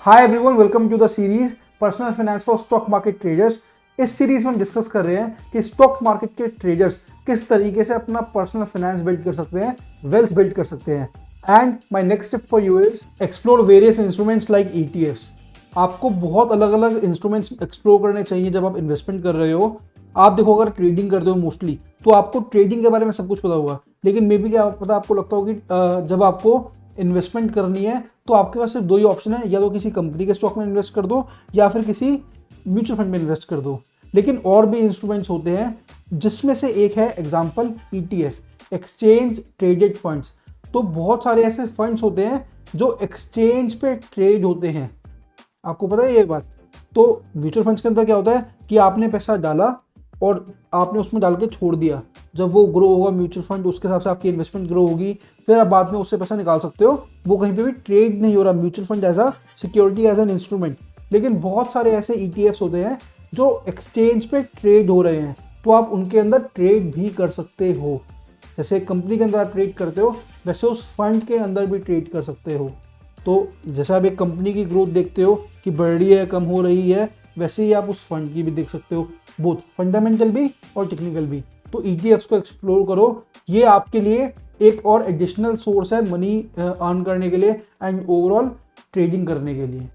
Hi everyone, welcome to the series personal finance for stock market traders. इस series में हम discuss कर रहे हैं कि स्टॉक मार्केट के ट्रेडर्स किस तरीके से अपना पर्सनल फाइनेंस बिल्ड कर सकते हैं, वेल्थ बिल्ड कर सकते हैं। And my next tip for you is explore various instruments like ETFs। आपको बहुत अलग अलग इंस्ट्रूमेंट्स एक्सप्लोर करने चाहिए जब आप इन्वेस्टमेंट कर रहे हो। आप देखो, अगर ट्रेडिंग करते हो मोस्टली तो आपको ट्रेडिंग के बारे में सब कुछ पता होगा, लेकिन मे बी क्या पता आपको लगता होगा कि जब आपको इन्वेस्टमेंट करनी है तो आपके पास सिर्फ दो ही ऑप्शन है, या तो किसी कंपनी के स्टॉक में इन्वेस्ट कर दो या फिर किसी म्यूचुअल फंड में इन्वेस्ट कर दो। लेकिन और भी इंस्ट्रूमेंट्स होते हैं, जिसमें से एक है example ETF, exchange traded funds. तो बहुत सारे ऐसे फंड्स होते हैं जो एक्सचेंज पे ट्रेड होते हैं। आपको पता है ये बात? तो म्यूचुअल फंड्स के अंदर क्या होता है कि आपने पैसा डाला और आपने उसमें डाल के छोड़ दिया। जब वो ग्रो होगा म्यूचुअल फंड, उसके हिसाब से आपकी इन्वेस्टमेंट ग्रो होगी, फिर आप बाद में उससे पैसा निकाल सकते हो। वो कहीं पे भी ट्रेड नहीं हो रहा, mutual fund as a security, as an instrument. लेकिन बहुत सारे ऐसे ETFs होते हैं जो एक्सचेंज पे ट्रेड हो रहे हैं, तो आप उनके अंदर ट्रेड भी कर सकते हो। जैसे एक कंपनी के अंदर आप ट्रेड करते हो, वैसे उस फंड के अंदर भी ट्रेड कर सकते हो। तो जैसे आप एक कंपनी की ग्रोथ देखते हो कि बढ़ रही है, कम हो रही है, वैसे ही आप उस फंड की भी देख सकते हो, बोथ फंडामेंटल भी और टेक्निकल भी। तो ETFs को एक्सप्लोर करो, ये आपके लिए एक और एडिशनल सोर्स है मनी अर्न करने के लिए एंड ओवरऑल ट्रेडिंग करने के लिए।